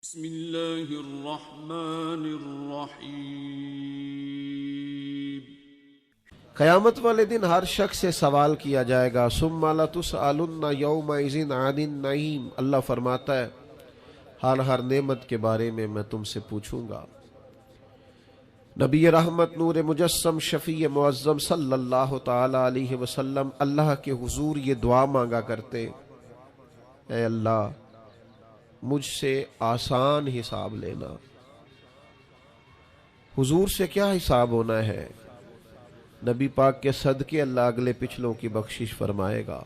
بسم اللہ الرحمن الرحیم۔ قیامت والے دن ہر شخص سے سوال کیا جائے گا، ثم لتسألن یومئذ عن النعیم۔ اللہ فرماتا ہے ہر نعمت کے بارے میں تم سے پوچھوں گا۔ نبی رحمت نور مجسم شفیع معظم صلی اللہ تعالی علیہ وسلم اللہ کے حضور یہ دعا مانگا کرتے، اے اللہ مجھ سے آسان حساب لینا۔ حضور سے کیا حساب ہونا ہے؟ نبی پاک کے صدقے اللہ اگلے پچھلوں کی بخشش فرمائے گا،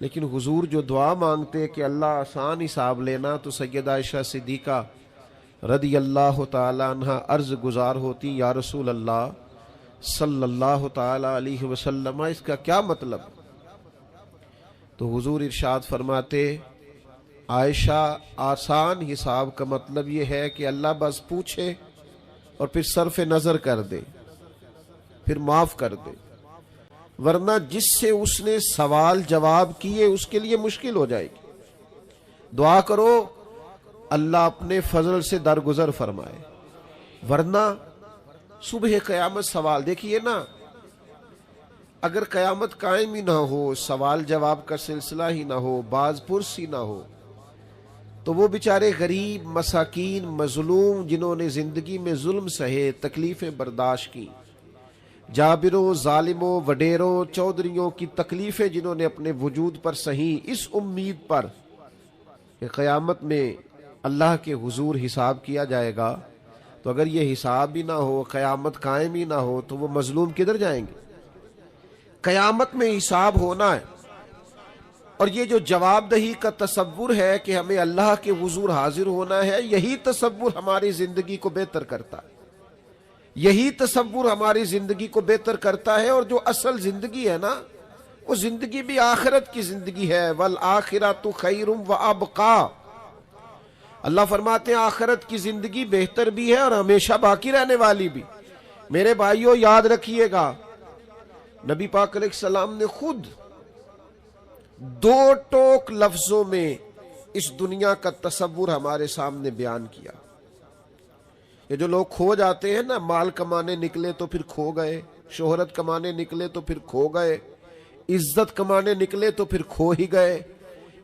لیکن حضور جو دعا مانگتے کہ اللہ آسان حساب لینا، تو سیدہ عائشہ صدیقہ رضی اللہ تعالی عنہ عرض گزار ہوتی، یا رسول اللہ صلی اللہ تعالی علیہ وسلم اس کا کیا مطلب؟ تو حضور ارشاد فرماتے، عائشہ آسان حساب کا مطلب یہ ہے کہ اللہ بس پوچھے اور پھر صرف نظر کر دے، پھر معاف کر دے، ورنہ جس سے اس نے سوال جواب کیے اس کے لیے مشکل ہو جائے گی۔ دعا کرو اللہ اپنے فضل سے درگزر فرمائے، ورنہ صبح قیامت سوال دیکھیے نا، اگر قیامت قائم ہی نہ ہو، سوال جواب کا سلسلہ ہی نہ ہو، باز پرس ہی نہ ہو، تو وہ بیچارے غریب مساکین مظلوم جنہوں نے زندگی میں ظلم سہے، تکلیفیں برداشت کی، جابروں ظالموں وڈیروں چودھریوں کی تکلیفیں جنہوں نے اپنے وجود پر سہیں، اس امید پر کہ قیامت میں اللہ کے حضور حساب کیا جائے گا، تو اگر یہ حساب بھی نہ ہو، قیامت قائم ہی نہ ہو، تو وہ مظلوم کدھر جائیں گے؟ قیامت میں حساب ہونا ہے، اور یہ جو جواب دہی کا تصور ہے کہ ہمیں اللہ کے حضور حاضر ہونا ہے، یہی تصور ہماری زندگی کو بہتر کرتا ہے، یہی تصور ہماری زندگی کو بہتر کرتا ہے۔ اور جو اصل زندگی ہے نا، وہ زندگی بھی آخرت کی زندگی ہے، والآخرۃ خیر وابقیٰ۔ اللہ فرماتے ہیں آخرت کی زندگی بہتر بھی ہے اور ہمیشہ باقی رہنے والی بھی۔ میرے بھائیوں یاد رکھیے گا، نبی پاک علیہ السلام نے خود دو ٹوک لفظوں میں اس دنیا کا تصور ہمارے سامنے بیان کیا۔ یہ جو لوگ کھو جاتے ہیں نا، مال کمانے نکلے تو پھر کھو گئے، شہرت کمانے نکلے تو پھر کھو گئے، عزت کمانے نکلے تو پھر کھو ہی گئے،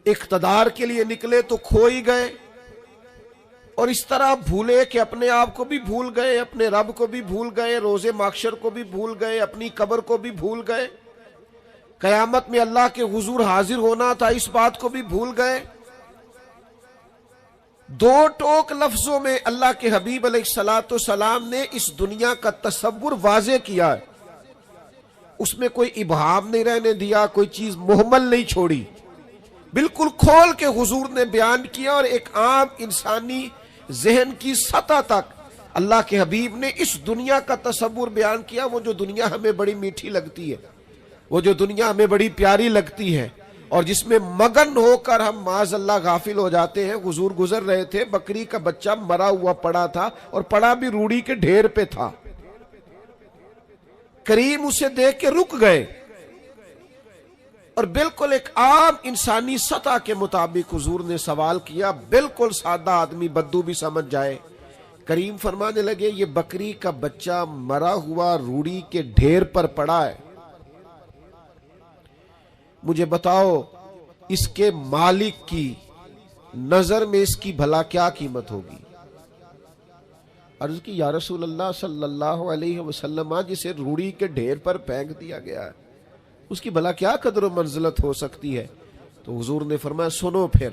اقتدار کے لیے نکلے تو کھو ہی گئے، اور اس طرح بھولے کہ اپنے آپ کو بھی بھول گئے، اپنے رب کو بھی بھول گئے، روز محشر کو بھی بھول گئے، اپنی قبر کو بھی بھول گئے، قیامت میں اللہ کے حضور حاضر ہونا تھا اس بات کو بھی بھول گئے۔ دو ٹوک لفظوں میں اللہ کے حبیب علیہ السلام نے اس دنیا کا تصور واضح کیا ہے، اس میں کوئی ابہام نہیں رہنے دیا، کوئی چیز مہمل نہیں چھوڑی، بالکل کھول کے حضور نے بیان کیا، اور ایک عام انسانی ذہن کی سطح تک اللہ کے حبیب نے اس دنیا کا تصور بیان کیا۔ وہ جو دنیا ہمیں بڑی میٹھی لگتی ہے، وہ جو دنیا ہمیں بڑی پیاری لگتی ہے، اور جس میں مگن ہو کر ہم معاذ اللہ غافل ہو جاتے ہیں۔ حضور گزر رہے تھے، بکری کا بچہ مرا ہوا پڑا تھا، اور پڑا بھی روڑی کے ڈھیر پہ تھا، کریم اسے دیکھ کے رک گئے، اور بالکل ایک عام انسانی سطح کے مطابق حضور نے سوال کیا، بالکل سادہ آدمی بدو بھی سمجھ جائے۔ کریم فرمانے لگے، یہ بکری کا بچہ مرا ہوا روڑی کے ڈھیر پر پڑا ہے، مجھے بتاؤ اس کے مالک کی نظر میں اس کی بھلا کیا قیمت ہوگی؟ عرض کی، یا رسول اللہ صلی اللہ علیہ وسلم، جسے روڑی کے ڈھیر پر پھینک دیا گیا ہے، اس کی بھلا کیا قدر و منزلت ہو سکتی ہے؟ تو حضور نے فرمایا، سنو پھر،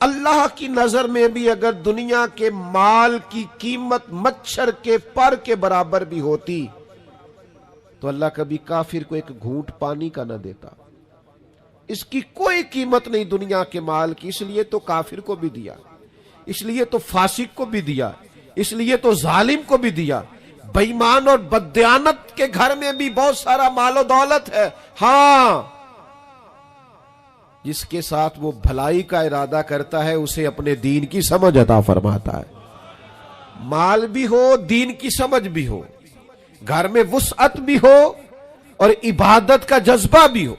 اللہ کی نظر میں بھی اگر دنیا کے مال کی قیمت مچھر کے پر کے برابر بھی ہوتی، تو اللہ کبھی کافر کو ایک گھونٹ پانی کا نہ دیتا۔ اس کی کوئی قیمت نہیں دنیا کے مال کی، اس لیے تو کافر کو بھی دیا، اس لیے تو فاسق کو بھی دیا، اس لیے تو ظالم کو بھی دیا۔ بے ایمان اور بددیانت کے گھر میں بھی بہت سارا مال و دولت ہے، ہاں جس کے ساتھ وہ بھلائی کا ارادہ کرتا ہے اسے اپنے دین کی سمجھ عطا فرماتا ہے۔ مال بھی ہو، دین کی سمجھ بھی ہو، گھر میں وسعت بھی ہو اور عبادت کا جذبہ بھی ہو،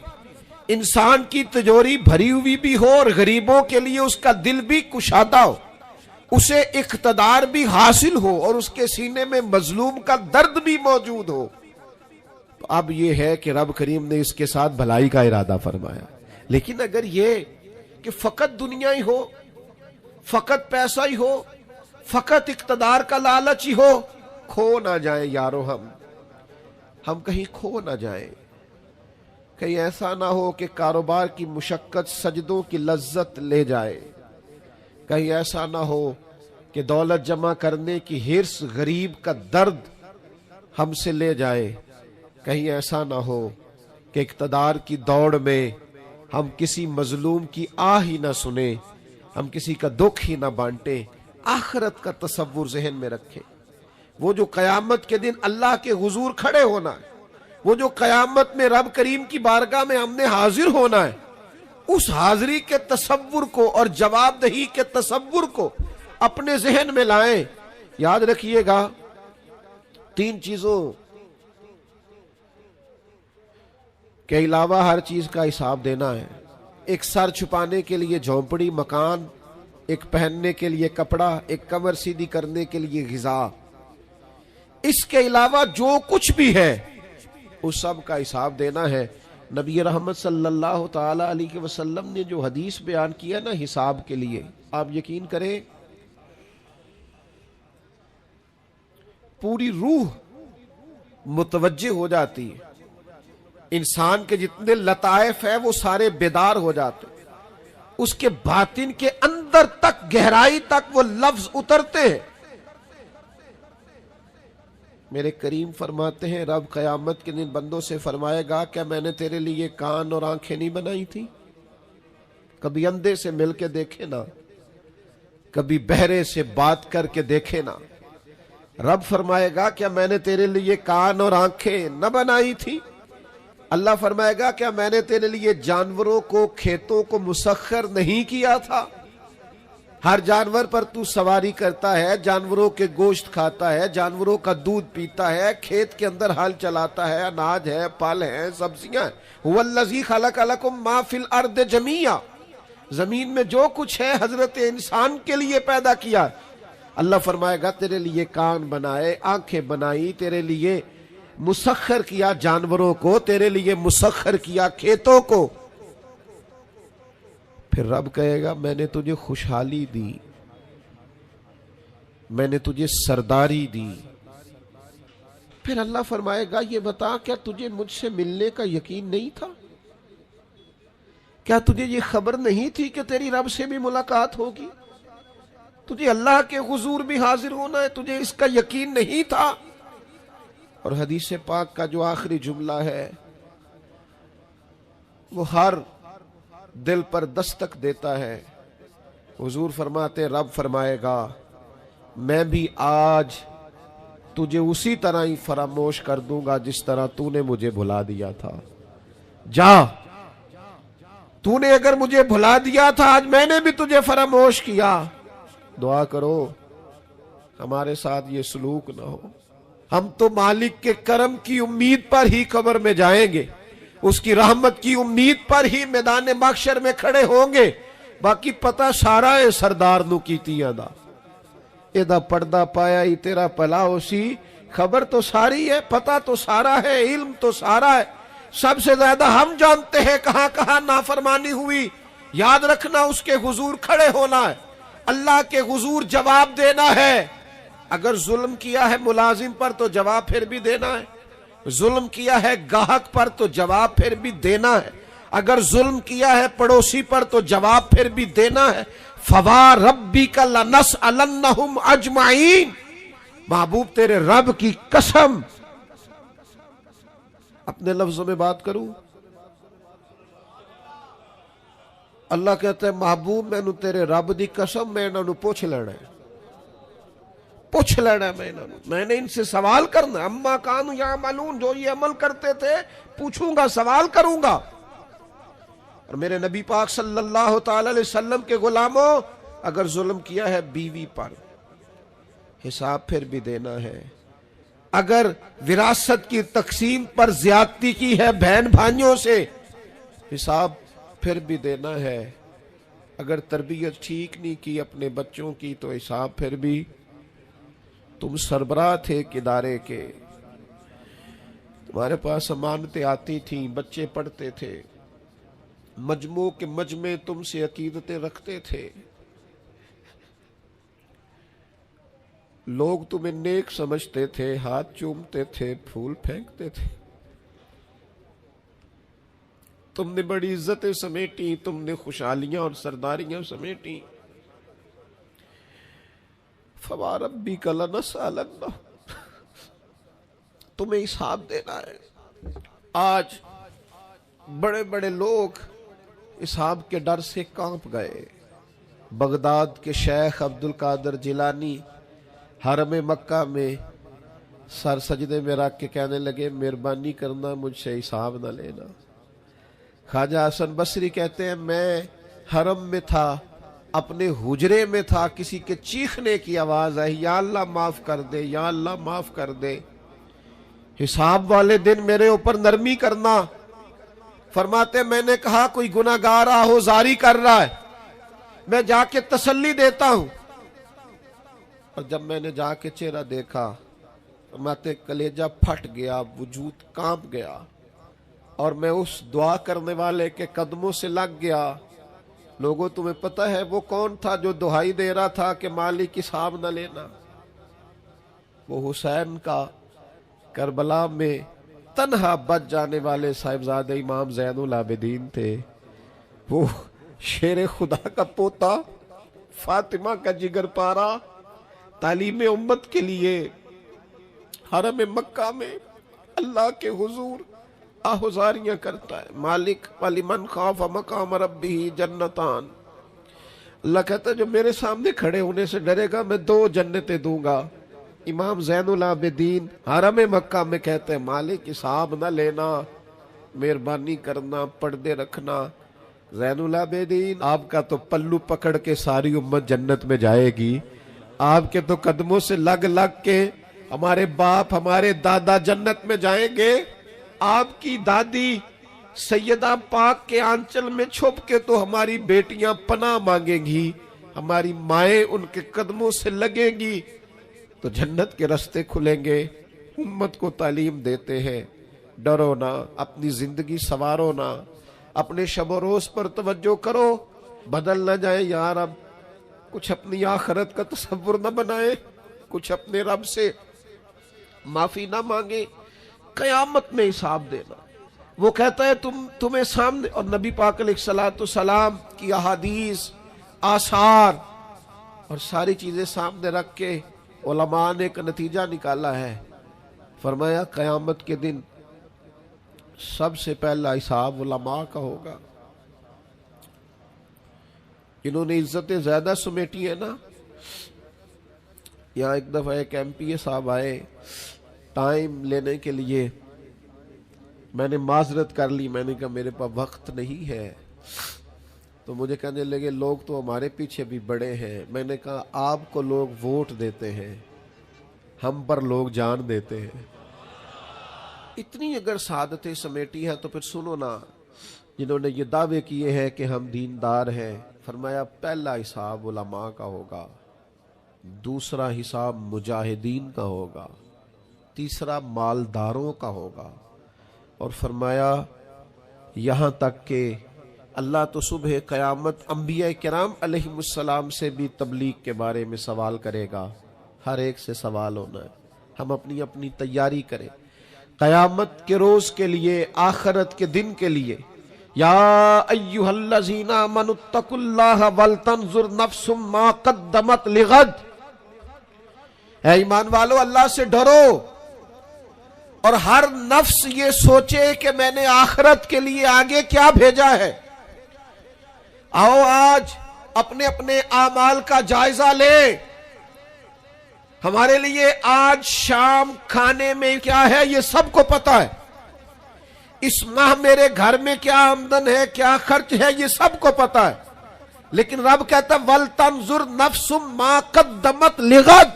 انسان کی تجوری بھری ہوئی بھی ہو اور غریبوں کے لیے اس کا دل بھی کشادہ ہو، اسے اقتدار بھی حاصل ہو اور اس کے سینے میں مظلوم کا درد بھی موجود ہو، تو اب یہ ہے کہ رب کریم نے اس کے ساتھ بھلائی کا ارادہ فرمایا۔ لیکن اگر یہ کہ فقط دنیا ہی ہو، فقط پیسہ ہی ہو، فقط اقتدار کا لالچ ہی ہو، کھو نہ جائیں یارو، ہم کہیں کھو نہ جائیں۔ کہیں ایسا نہ ہو کہ کاروبار کی مشقت سجدوں کی لذت لے جائے، کہیں ایسا نہ ہو کہ دولت جمع کرنے کی حرص غریب کا درد ہم سے لے جائے، کہیں ایسا نہ ہو کہ اقتدار کی دوڑ میں ہم کسی مظلوم کی آہ ہی نہ سنیں، ہم کسی کا دکھ ہی نہ بانٹیں۔ آخرت کا تصور ذہن میں رکھیں، وہ جو قیامت کے دن اللہ کے حضور کھڑے ہونا ہے، وہ جو قیامت میں رب کریم کی بارگاہ میں ہم نے حاضر ہونا ہے، اس حاضری کے تصور کو اور جواب دہی کے تصور کو اپنے ذہن میں لائیں۔ یاد رکھیے گا 3 چیزوں کے علاوہ ہر چیز کا حساب دینا ہے۔ ایک سر چھپانے کے لیے جھونپڑی مکان، ایک پہننے کے لیے کپڑا، ایک کمر سیدھی کرنے کے لیے غذا۔ اس کے علاوہ جو کچھ بھی ہے اس سب کا حساب دینا ہے۔ نبی رحمت صلی اللہ تعالی علیہ وسلم نے جو حدیث بیان کیا نا حساب کے لیے، آپ یقین کریں پوری روح متوجہ ہو جاتی ہے، انسان کے جتنے لطائف ہیں وہ سارے بیدار ہو جاتے، اس کے باطن کے اندر تک گہرائی تک وہ لفظ اترتے ہیں۔ میرے کریم فرماتے ہیں رب قیامت کے دن بندوں سے فرمائے گا کیا میں نے تیرے لیے کان اور آنکھیں نہیں بنائی تھی؟ کبھی اندھے سے مل کے دیکھے نا، کبھی بہرے سے بات کر کے دیکھے نا۔ رب فرمائے گا کیا میں نے تیرے لیے کان اور آنکھیں نہ بنائی تھی؟ اللہ فرمائے گا کیا میں نے تیرے لیے جانوروں کو، کھیتوں کو مسخر نہیں کیا تھا؟ ہر جانور پر تو سواری کرتا ہے، جانوروں کے گوشت کھاتا ہے، جانوروں کا دودھ پیتا ہے، کھیت کے اندر ہل چلاتا ہے، اناج ہے، پھل ہیں، سبزیاں ہیں۔ هو الذی خلق لکم ما فی الارض جمیعا، زمین میں جو کچھ ہے حضرت انسان کے لیے پیدا کیا۔ اللہ فرمائے گا تیرے لیے کان بنائے، آنکھیں بنائی، تیرے لیے مسخر کیا جانوروں کو، تیرے لیے مسخر کیا کھیتوں کو۔ پھر رب کہے گا میں نے تجھے خوشحالی دی، میں نے تجھے سرداری دی۔ پھر اللہ فرمائے گا یہ بتا کیا تجھے مجھ سے ملنے کا یقین نہیں تھا؟ کیا تجھے یہ خبر نہیں تھی کہ تیری رب سے بھی ملاقات ہوگی؟ تجھے اللہ کے حضور بھی حاضر ہونا ہے، تجھے اس کا یقین نہیں تھا؟ اور حدیث پاک کا جو آخری جملہ ہے وہ ہر دل پر دستک دیتا ہے۔ حضور فرماتے رب فرمائے گا میں بھی آج تجھے اسی طرح ہی فراموش کر دوں گا جس طرح تو نے مجھے بھلا دیا تھا۔ جا، تو نے اگر مجھے بھلا دیا تھا آج میں نے بھی تجھے فراموش کیا۔ دعا کرو ہمارے ساتھ یہ سلوک نہ ہو۔ ہم تو مالک کے کرم کی امید پر ہی قبر میں جائیں گے، اس کی رحمت کی امید پر ہی میدان محشر میں کھڑے ہوں گے۔ باقی پتہ سارا ہے سردار نو کیتیاں دا، ایدہ پردہ پایا ہی تیرا پلا ہو سی۔ خبر تو ساری ہے، پتہ تو سارا ہے، علم تو سارا ہے۔ سب سے زیادہ ہم جانتے ہیں کہاں کہاں نافرمانی ہوئی۔ یاد رکھنا اس کے حضور کھڑے ہونا ہے، اللہ کے حضور جواب دینا ہے۔ اگر ظلم کیا ہے ملازم پر تو جواب پھر بھی دینا ہے، ظلم کیا ہے گاہک پر تو جواب پھر بھی دینا ہے، اگر ظلم کیا ہے پڑوسی پر تو جواب پھر بھی دینا ہے۔ فوا ربک لنسألنہم اجمعین، محبوب تیرے رب کی قسم، اپنے لفظوں میں بات کروں، اللہ کہتا ہے محبوب میں تیرے رب دی قسم میں انہوں پوچھ لینا ہے، پوچھ لینا ہے میں نے ان سے سوال کرنا، اما کانوا یعملون، جو یہ عمل کرتے تھے پوچھوں گا، سوال کروں گا۔ اور میرے نبی پاک صلی اللہ تعالی علیہ وسلم کے غلاموں، اگر ظلم کیا ہے بیوی پر حساب پھر بھی دینا ہے، اگر وراثت کی تقسیم پر زیادتی کی ہے بہن بھائیوں سے حساب پھر بھی دینا ہے، اگر تربیت ٹھیک نہیں کی اپنے بچوں کی تو حساب پھر بھی تم سربراہ تھے ایک ادارے کے، تمہارے پاس امانتیں آتی تھیں، بچے پڑھتے تھے، مجموع کے مجمع تم سے عقیدتیں رکھتے تھے، لوگ تمہیں نیک سمجھتے تھے، ہاتھ چومتے تھے، پھول پھینکتے تھے، تم نے بڑی عزتیں سمیٹی، تم نے خوشحالیاں اور سرداریاں سمیٹی۔ فَوَرَبِّكَ لَنَسْأَلَنَّهُمْ، تمہیں حساب دینا ہے۔ آج بڑے بڑے لوگ حساب کے ڈر سے کانپ گئے۔ بغداد کے شیخ عبد القادر جیلانی حرم مکہ میں سر سجدے میں رکھ کے کہنے لگے مہربانی کرنا مجھ سے حساب نہ لینا۔ خواجہ حسن بصری کہتے ہیں میں حرم میں تھا، اپنے حجرے میں تھا، کسی کے چیخنے کی آواز آئی، یا اللہ معاف کر دے، یا اللہ معاف کر دے، حساب والے دن میرے اوپر نرمی کرنا۔ فرماتے میں نے کہا کوئی گناہگار آہوزاری کر رہا ہے، میں جا کے تسلی دیتا ہوں، اور جب میں نے جا کے چہرہ دیکھا فرماتے کلیجہ پھٹ گیا، وجود کانپ گیا، اور میں اس دعا کرنے والے کے قدموں سے لگ گیا۔ لوگوں تمہیں پتہ ہے وہ کون تھا جو دہائی دے رہا تھا کہ مالک حساب نہ لینا؟ وہ حسین کا کربلا میں تنہا بچ جانے والے صاحبزادہ امام زین العابدین تھے، وہ شیر خدا کا پوتا، فاطمہ کا جگر پارا، تعلیم امت کے لیے حرم مکہ میں اللہ کے حضور آہوزاریاں کرتا ہے۔ مالک وَلِمَنْ خَافَ مَقَامَ رَبِّهِ جنتان، اللہ کہتا ہے جو میرے سامنے کھڑے ہونے سے ڈرے گا میں 2 جنتیں دوں گا۔ امام زین العابدین حرم مکہ میں کہتے ہیں مالک حساب نہ لینا، مہربانی کرنا، پردے رکھنا۔ زین العابدین آپ کا تو پلو پکڑ کے ساری امت جنت میں جائے گی، آپ کے تو قدموں سے لگ لگ کے ہمارے باپ ہمارے دادا جنت میں جائیں گے، آپ کی دادی سیدہ پاک کے آنچل میں چھپ کے تو ہماری بیٹیاں پناہ مانگیں گی، ہماری مائیں ان کے قدموں سے لگیں گی، تو جنت کے راستے کھلیں گے۔ امت کو تعلیم دیتے ہیں ڈرو نہ، اپنی زندگی سنوارو نہ، اپنے شب و روز پر توجہ کرو، بدل نہ جائے یا رب، کچھ اپنی آخرت کا تصور نہ بنائے، کچھ اپنے رب سے معافی نہ مانگے، قیامت میں حساب دینا۔ وہ کہتا ہے تمہیں سامنے، اور نبی پاک علیہ السلام کی احادیث، آثار اور ساری چیزیں سامنے رکھ کے علماء نے ایک نتیجہ نکالا ہے، فرمایا قیامت کے دن سب سے پہلا حساب علماء کا ہوگا۔ انہوں نے عزتیں زیادہ سمیٹی ہیں نا۔ یہاں ایک دفعہ ایک ایم پی اے صاحب آئے ٹائم لینے کے لیے، میں نے معذرت کر لی، میں نے کہا میرے پاس وقت نہیں ہے، تو مجھے کہنے لگے لوگ تو ہمارے پیچھے بھی بڑے ہیں۔ میں نے کہا آپ کو لوگ ووٹ دیتے ہیں، ہم پر لوگ جان دیتے ہیں۔ اتنی اگر سعادتیں سمیٹی ہیں تو پھر سنو نا، جنہوں نے یہ دعوے کیے ہیں کہ ہم دیندار ہیں، فرمایا پہلا حساب علماء کا ہوگا، دوسرا حساب مجاہدین کا ہوگا، تیسرا مالداروں کا ہوگا، اور فرمایا یہاں تک کہ اللہ تو صبح قیامت انبیاء کرام علیہ السلام سے بھی تبلیغ کے بارے میں سوال کرے گا۔ ہر ایک سے سوال ہونا ہے، ہم اپنی اپنی تیاری کریں قیامت کے روز کے لیے، آخرت کے دن کے لیے۔ یا ایھا الذین آمنوا اتقوا اللہ ولتنظر نفس ما قدمت لغد، اے ایمان والو اللہ سے ڈرو، اور ہر نفس یہ سوچے کہ میں نے آخرت کے لیے آگے کیا بھیجا ہے۔ آؤ آج اپنے اپنے اعمال کا جائزہ لیں۔ ہمارے لیے آج شام کھانے میں کیا ہے یہ سب کو پتا ہے، اس ماہ میرے گھر میں کیا آمدن ہے، کیا خرچ ہے، یہ سب کو پتا ہے، لیکن رب کہتا ہے وَلْتَنْظُرْ نَفْسٌ مَا قَدَّمَتْ لِغَدٍ،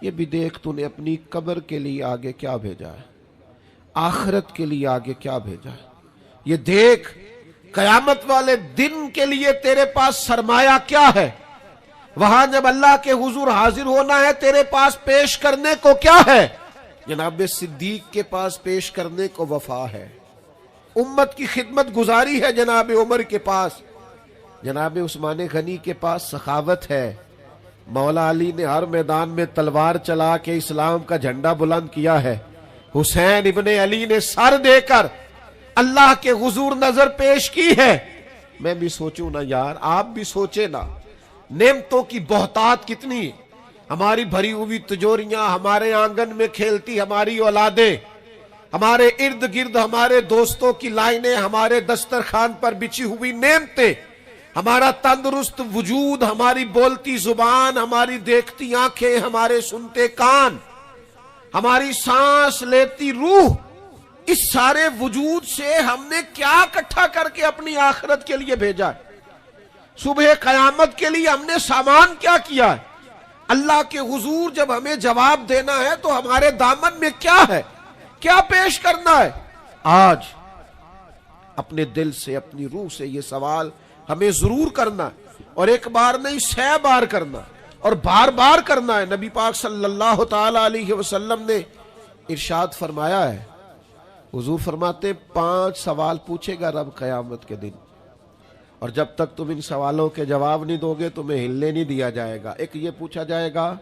یہ بھی دیکھ تو نے اپنی قبر کے لیے آگے کیا بھیجا ہے، آخرت کے لیے آگے کیا بھیجا ہے، یہ دیکھ قیامت والے دن کے لیے تیرے پاس سرمایہ کیا ہے؟ وہاں جب اللہ کے حضور حاضر ہونا ہے تیرے پاس پیش کرنے کو کیا ہے؟ جناب صدیق کے پاس پیش کرنے کو وفا ہے، امت کی خدمت گزاری ہے جناب عمر کے پاس، جناب عثمان غنی کے پاس سخاوت ہے، مولا علی نے ہر میدان میں تلوار چلا کے اسلام کا جھنڈا بلند کیا ہے، حسین ابن علی نے سر دے کر اللہ کے حضور نظر پیش کی ہے۔ میں بھی سوچوں نا یار، آپ بھی سوچے نا، نعمتوں کی بہتات کتنی، ہماری بھری ہوئی تجوریاں، ہمارے آنگن میں کھیلتی ہماری اولادیں، ہمارے ارد گرد ہمارے دوستوں کی لائنیں، ہمارے دسترخوان پر بچھی ہوئی نعمتیں، ہمارا تندرست وجود، ہماری بولتی زبان، ہماری دیکھتی آنکھیں، ہمارے سنتے کان، ہماری سانس لیتی روح، اس سارے وجود سے ہم نے کیا اکٹھا کر کے اپنی آخرت کے لیے بھیجا ہے؟ صبح قیامت کے لیے ہم نے سامان کیا کیا ہے؟ اللہ کے حضور جب ہمیں جواب دینا ہے تو ہمارے دامن میں کیا ہے، کیا پیش کرنا ہے؟ آج اپنے دل سے، اپنی روح سے یہ سوال ہمیں ضرور کرنا ہے، اور ایک بار نہیں 100 بار کرنا اور بار بار کرنا ہے۔ نبی پاک صلی اللہ تعالی علیہ وسلم نے ارشاد فرمایا ہے، حضور فرماتے 5 سوال پوچھے گا رب قیامت کے دن، اور جب تک تم ان سوالوں کے جواب نہیں دو گے تمہیں ہلنے نہیں دیا جائے گا۔ ایک یہ پوچھا جائے گا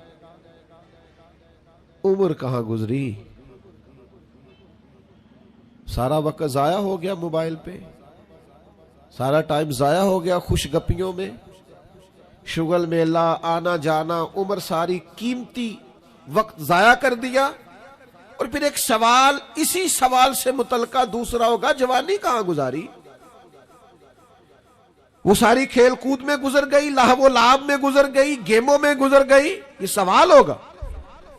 عمر کہاں گزری، سارا وقت ضائع ہو گیا موبائل پہ، سارا ٹائم ضائع ہو گیا خوش گپیوں میں، شغل میلہ، آنا جانا، عمر ساری قیمتی وقت ضائع کر دیا۔ اور پھر ایک سوال، اسی سوال سے متعلقہ دوسرا ہوگا، جوانی کہاں گزاری، وہ ساری کھیل کود میں گزر گئی، لہو و لعب میں گزر گئی، گیموں میں گزر گئی، یہ سوال ہوگا۔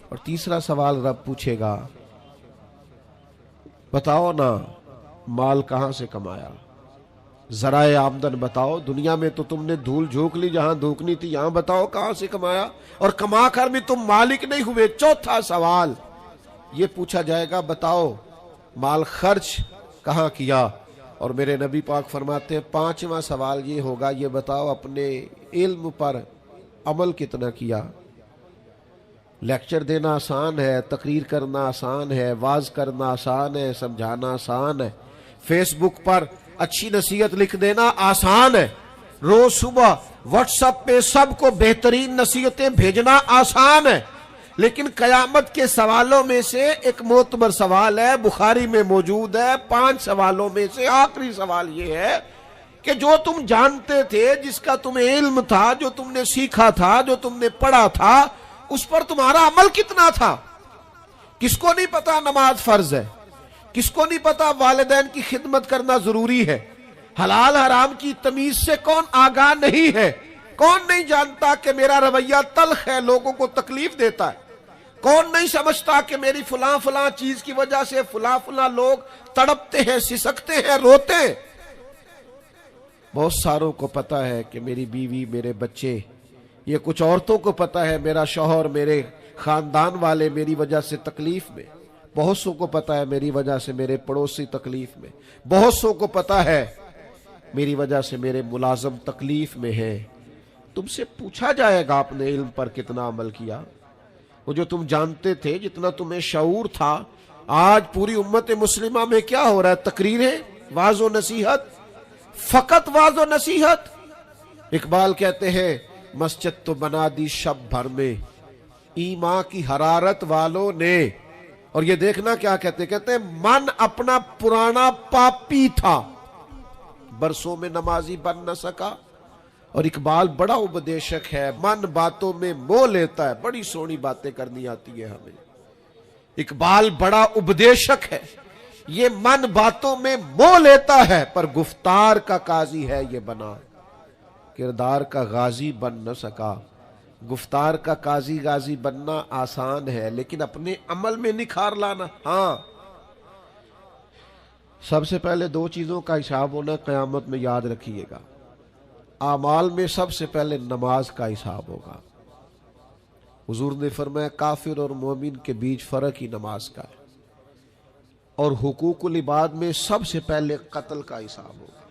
اور تیسرا سوال رب پوچھے گا، بتاؤ نا مال کہاں سے کمایا، ذرائع آمدن بتاؤ، دنیا میں تو تم نے دھول جھونک لی، جہاں دھونکنی تھی یہاں بتاؤ کہاں سے کمایا، اور کما کر بھی تم مالک نہیں ہوئے۔ چوتھا سوال یہ پوچھا جائے گا، بتاؤ مال خرچ کہاں کیا، اور میرے نبی پاک فرماتے ہیں 5واں سوال یہ ہوگا، یہ بتاؤ اپنے علم پر عمل کتنا کیا۔ لیکچر دینا آسان ہے، تقریر کرنا آسان ہے، واعظ کرنا آسان ہے، سمجھانا آسان ہے، فیس بک پر اچھی نصیحت لکھ دینا آسان ہے، روز صبح واٹس ایپ پہ سب کو بہترین نصیحتیں بھیجنا آسان ہے، لیکن قیامت کے سوالوں میں سے ایک معتبر سوال ہے، بخاری میں موجود ہے، 5 سوالوں میں سے آخری سوال یہ ہے کہ جو تم جانتے تھے، جس کا تمہیں علم تھا، جو تم نے سیکھا تھا، جو تم نے پڑھا تھا، اس پر تمہارا عمل کتنا تھا؟ کس کو نہیں پتا نماز فرض ہے؟ کس کو نہیں پتا والدین کی خدمت کرنا ضروری ہے؟ حلال حرام کی تمیز سے کون آگاہ نہیں ہے؟ کون نہیں جانتا کہ میرا رویہ تلخ ہے، لوگوں کو تکلیف دیتا ہے؟ کون نہیں سمجھتا کہ میری فلاں فلاں چیز کی وجہ سے فلاں فلاں لوگ تڑپتے ہیں، سسکتے ہیں، روتے ہیں؟ بہت ساروں کو پتا ہے کہ میری بیوی، میرے بچے، یہ کچھ عورتوں کو پتا ہے میرا شوہر، میرے خاندان والے میری وجہ سے تکلیف میں، بہت سو کو پتا ہے میری وجہ سے میرے پڑوسی تکلیف میں، بہت سو کو پتا ہے میری وجہ سے میرے ملازم تکلیف میں ہیں۔ تم سے پوچھا جائے گا اپنے علم پر کتنا عمل کیا، وہ جو تم جانتے تھے، جتنا تمہیں شعور تھا۔ آج پوری امت مسلمہ میں کیا ہو رہا ہے؟ تقریریں، واعظ و نصیحت، فقط واعظ و نصیحت۔ اقبال کہتے ہیں مسجد تو بنا دی شب بھر میں ایمان کی حرارت والوں نے، اور یہ دیکھنا کیا کہتے ہیں من اپنا پرانا پاپی تھا، برسوں میں نمازی بن نہ سکا۔ اور اقبال بڑا اپدیشک ہے، من باتوں میں موہ لیتا ہے، بڑی سونی باتیں کرنی آتی ہے ہمیں۔ اقبال بڑا اپدیشک ہے، یہ من باتوں میں موہ لیتا ہے، پر گفتار کا قاضی ہے یہ بنا، کردار کا غازی بن نہ سکا۔ گفتار کا قاضی غازی بننا آسان ہے، لیکن اپنے عمل میں نکھار لانا، ہاں۔ سب سے پہلے 2 چیزوں کا حساب ہونا قیامت میں، یاد رکھیے گا۔ اعمال میں سب سے پہلے نماز کا حساب ہوگا۔ حضور نے فرمایا کافر اور مومن کے بیچ فرق ہی نماز کا ہے، اور حقوق العباد میں سب سے پہلے قتل کا حساب ہوگا۔